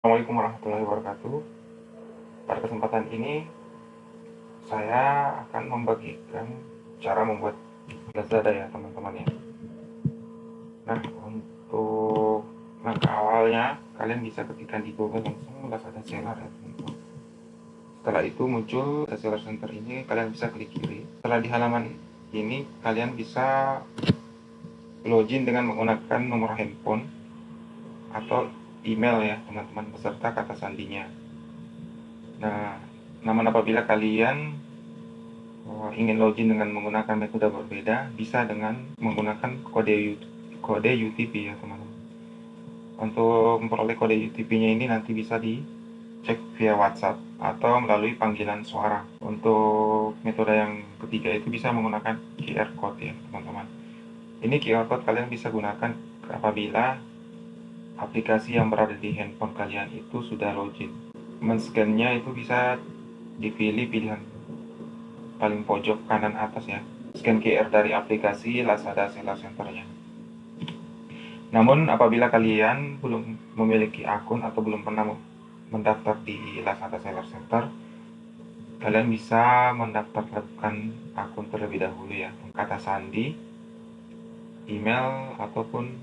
Assalamualaikum warahmatullahi wabarakatuh. Pada kesempatan ini saya akan membagikan cara membuat Lazada ya teman-teman ya. Nah, untuk langkah awalnya kalian bisa ketikkan di Google langsung Lazada Seller ya teman-teman. Setelah itu muncul Seller Center ini, kalian bisa klik kiri. Setelah di halaman ini kalian bisa login dengan menggunakan nomor handphone atau email ya teman-teman, beserta kata sandinya. Nah, namun apabila kalian ingin login dengan menggunakan metode berbeda, bisa dengan menggunakan kode UTP ya teman-teman. Untuk memperoleh kode UTP-nya ini nanti bisa dicek via WhatsApp atau melalui panggilan suara. Untuk metode yang ketiga itu bisa menggunakan QR code ya teman-teman. Ini QR code kalian bisa gunakan apabila aplikasi yang berada di handphone kalian itu sudah login. Men-scan-nya itu bisa dipilih pilihan paling pojok kanan atas ya, scan QR dari aplikasi Lazada Seller Center-nya. Namun apabila kalian belum memiliki akun atau belum pernah mendaftar di Lazada Seller Center, kalian bisa mendaftarkan akun terlebih dahulu ya, kata sandi, email ataupun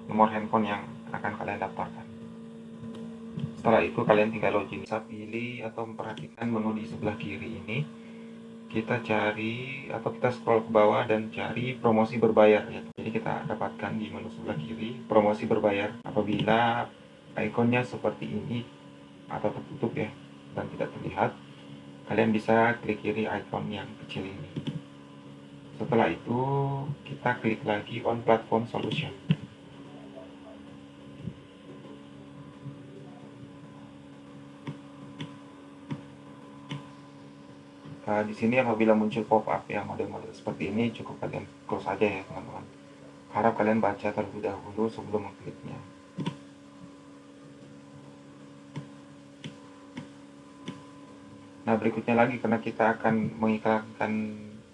nomor handphone yang akan kalian daftarkan. Setelah itu kalian tinggal login. Bisa pilih atau memperhatikan menu di sebelah kiri ini. Kita cari atau kita scroll ke bawah dan cari promosi berbayar ya. Jadi kita dapatkan di menu sebelah kiri promosi berbayar. Apabila ikonnya seperti ini atau tertutup ya dan tidak terlihat, kalian bisa klik kiri ikon yang kecil ini. Setelah itu kita klik lagi on platform solution. Nah, di sini apabila muncul pop-up yang model-model seperti ini, cukup kalian close saja ya teman-teman. Harap kalian baca terlebih dahulu sebelum mengkliknya. Nah, berikutnya lagi karena kita akan mengiklankan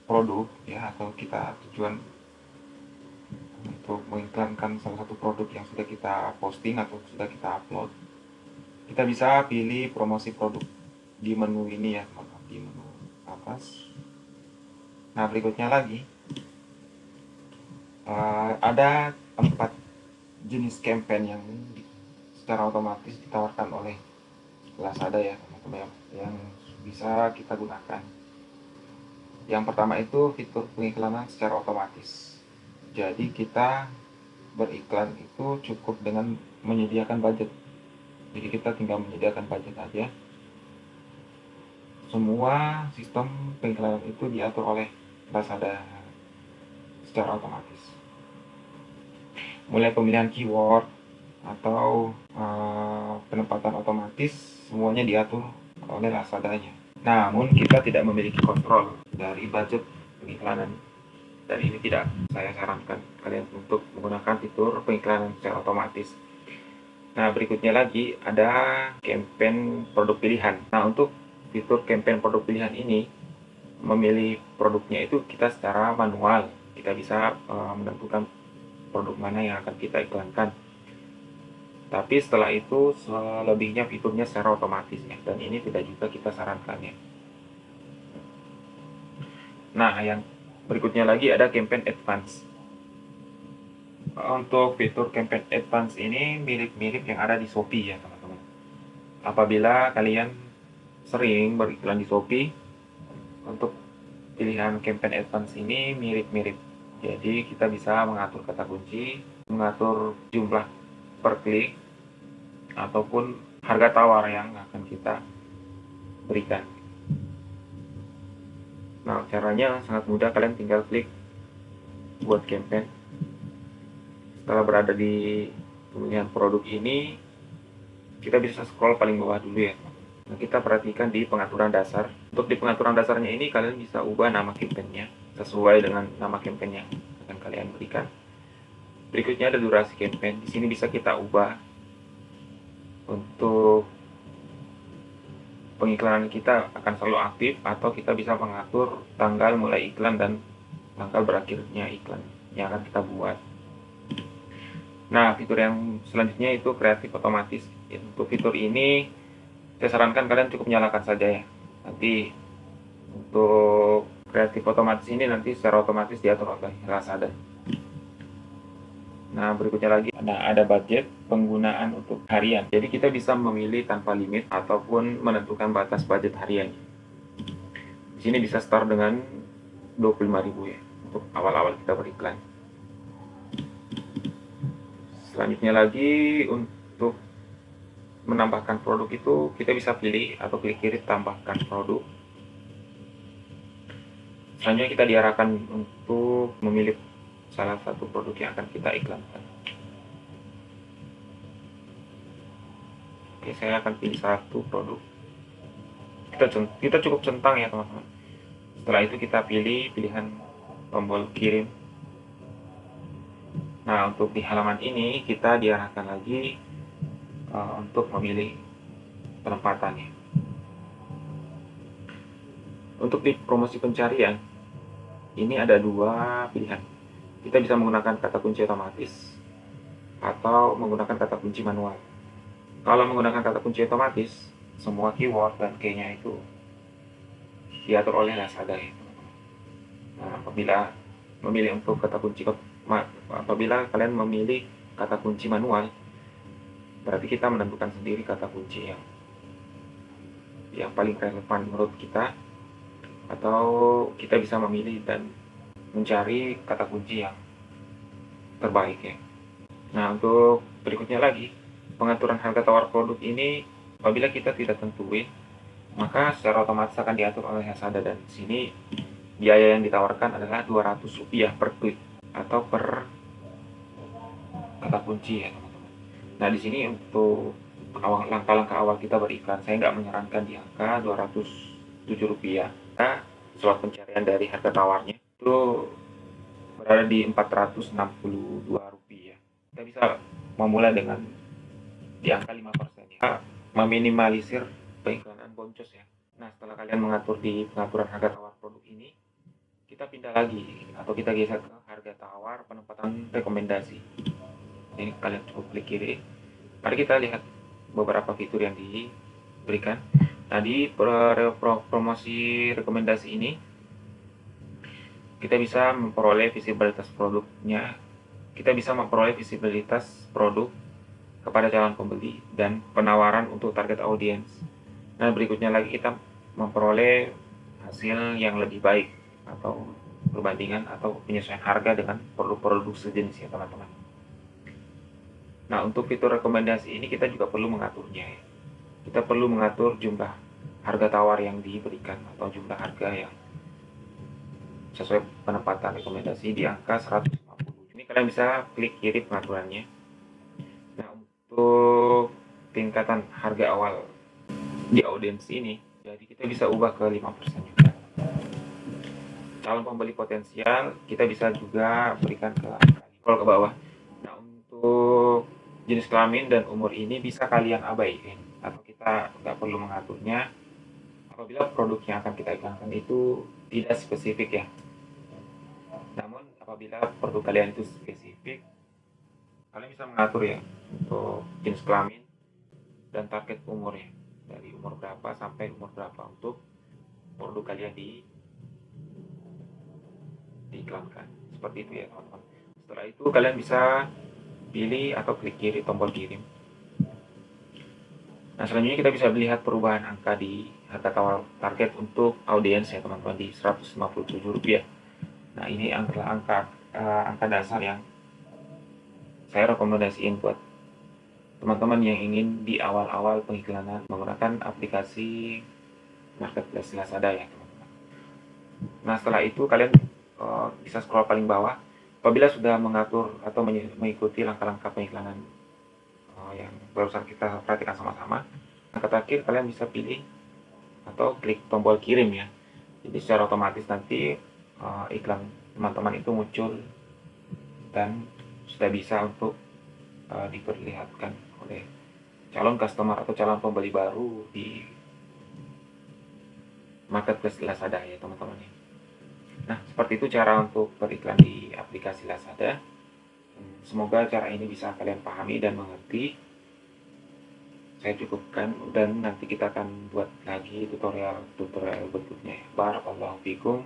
produk ya, atau kita tujuan untuk mengiklankan salah satu produk yang sudah kita posting atau sudah kita upload, kita bisa pilih promosi produk di menu ini ya teman-teman, di menu atas. Nah, berikutnya lagi ada 4 jenis campaign yang secara otomatis ditawarkan oleh Lazada ya teman-teman, yang bisa kita gunakan. Yang pertama itu fitur pengiklanan secara otomatis. Jadi kita beriklan itu cukup dengan menyediakan budget. Jadi kita tinggal menyediakan budget aja. Semua sistem pengiklanan itu diatur oleh Lazada secara otomatis. Mulai pemilihan keyword atau penempatan otomatis, semuanya diatur oleh Lazadanya. Namun kita tidak memiliki kontrol dari budget pengiklanan, dan ini tidak saya sarankan kalian untuk menggunakan fitur pengiklanan secara otomatis. Nah, berikutnya lagi ada campaign produk pilihan. Nah, untuk fitur campaign produk pilihan ini, memilih produknya itu kita secara manual. Kita bisa menentukan produk mana yang akan kita iklankan. Tapi setelah itu selebihnya fiturnya secara otomatis ya, dan ini tidak juga kita sarankan ya. Nah, yang berikutnya lagi ada campaign advance. Untuk fitur campaign advance ini mirip-mirip yang ada di Shopee ya teman-teman. Apabila kalian sering beriklan di Shopee, untuk pilihan campaign advance ini mirip-mirip. Jadi kita bisa mengatur kata kunci, mengatur jumlah per klik, ataupun harga tawar yang akan kita berikan. Nah, caranya sangat mudah, kalian tinggal klik buat campaign. Setelah berada di pemilihan produk ini, kita bisa scroll paling bawah dulu ya. Nah, kita perhatikan di pengaturan dasar. Untuk di pengaturan dasarnya ini kalian bisa ubah nama campaignnya sesuai dengan nama campaign yang akan kalian berikan. Berikutnya ada durasi campaign. Di sini bisa kita ubah untuk pengiklanan kita akan selalu aktif, atau kita bisa mengatur tanggal mulai iklan dan tanggal berakhirnya iklan yang akan kita buat. Nah, fitur yang selanjutnya itu kreatif otomatis. Untuk fitur ini saya sarankan kalian cukup nyalakan saja ya. Nanti untuk kreatif otomatis ini nanti secara otomatis diatur oleh Lazada. Nah, berikutnya lagi ada budget penggunaan untuk harian. Jadi kita bisa memilih tanpa limit ataupun menentukan batas budget harian. Di sini bisa start dengan 25.000 ya untuk awal-awal kita beriklan. Selanjutnya lagi untuk menambahkan produk itu kita bisa pilih atau klik kiri tambahkan produk. Selanjutnya kita diarahkan untuk memilih salah satu produk yang akan kita iklankan. Oke, saya akan pilih satu produk. Kita cukup centang ya teman-teman. Setelah itu kita pilih pilihan tombol kirim. Nah, untuk di halaman ini kita diarahkan lagi untuk memilih penempatannya. Untuk di promosi pencarian ini ada dua pilihan. Kita bisa menggunakan kata kunci otomatis atau menggunakan kata kunci manual. Kalau menggunakan kata kunci otomatis, semua keyword dan key-nya itu diatur oleh Lazada ya. Nah, apabila memilih untuk kata kunci apabila kalian memilih kata kunci manual, berarti kita menentukan sendiri kata kunci yang paling relevan menurut kita, atau kita bisa memilih dan mencari kata kunci yang terbaik ya. Nah, untuk berikutnya lagi, pengaturan harga tawar produk ini apabila kita tidak tentuin, maka secara otomatis akan diatur oleh Lazada, dan di sini biaya yang ditawarkan adalah Rp200 per klik atau per kata kunci ya teman-teman. Nah, di sini untuk langkah-langkah awal kita beriklan, saya nggak menyarankan di angka Rp207. Nah, slot pencarian dari harga tawarnya itu berada di Rp462. Kita bisa memulai dengan di angka 5% ya. Meminimalisir pengiklanan boncos ya. Nah, setelah kalian mengatur di pengaturan harga tawar produk ini, kita pindah lagi atau kita geser ke harga tawar penempatan rekomendasi. Ini kalian cukup klik kiri. Mari kita lihat beberapa fitur yang diberikan. Nah, di promosi rekomendasi ini kita bisa memperoleh visibilitas produknya. Kita bisa memperoleh visibilitas produk kepada calon pembeli dan penawaran untuk target audiens. Nah, berikutnya lagi kita memperoleh hasil yang lebih baik atau perbandingan atau penyesuaian harga dengan produk-produk sejenis ya teman-teman. Nah, untuk fitur rekomendasi ini kita juga perlu mengaturnya ya. Kita perlu mengatur jumlah harga tawar yang diberikan atau jumlah harga yang sesuai penempatan rekomendasi di angka 150. Ini kalian bisa klik kiri pengaturannya. Nah, untuk tingkatan harga awal di audiens ini, jadi kita bisa ubah ke 5% juga. Calon pembeli potensial kita bisa juga berikan ke scroll ke bawah. Nah, untuk jenis kelamin dan umur ini bisa kalian abaikan atau kita nggak perlu mengaturnya apabila produk yang akan kita iklankan itu tidak spesifik ya. Namun apabila produk kalian itu spesifik, kalian bisa mengatur ya untuk jenis kelamin dan target umurnya, dari umur berapa sampai umur berapa untuk produk kalian diiklankan. Seperti itu ya teman-teman. Setelah itu kalian bisa pilih atau klik kiri tombol kirim. Nah, selanjutnya kita bisa melihat perubahan angka di harga tawar target untuk audiens ya teman-teman di Rp157. Nah, ini adalah angka dasar yang saya rekomendasiin buat teman-teman yang ingin di awal-awal pengiklanan menggunakan aplikasi marketplace Lazada ya teman-teman. Nah, setelah itu kalian bisa scroll paling bawah. Apabila sudah mengatur atau mengikuti langkah-langkah pengiklanan yang barusan kita perhatikan sama-sama, langkah terakhir kalian bisa pilih atau klik tombol kirim ya. Jadi secara otomatis nanti iklan teman-teman itu muncul dan sudah bisa untuk diperlihatkan oleh calon customer atau calon pembeli baru di marketplace Lazada ya teman-teman ya. Nah, seperti itu cara untuk beriklan di aplikasi Lazada. Semoga cara ini bisa kalian pahami dan mengerti. saya cukupkan dan nanti kita akan buat lagi tutorial berikutnya. Barakallahu fikum.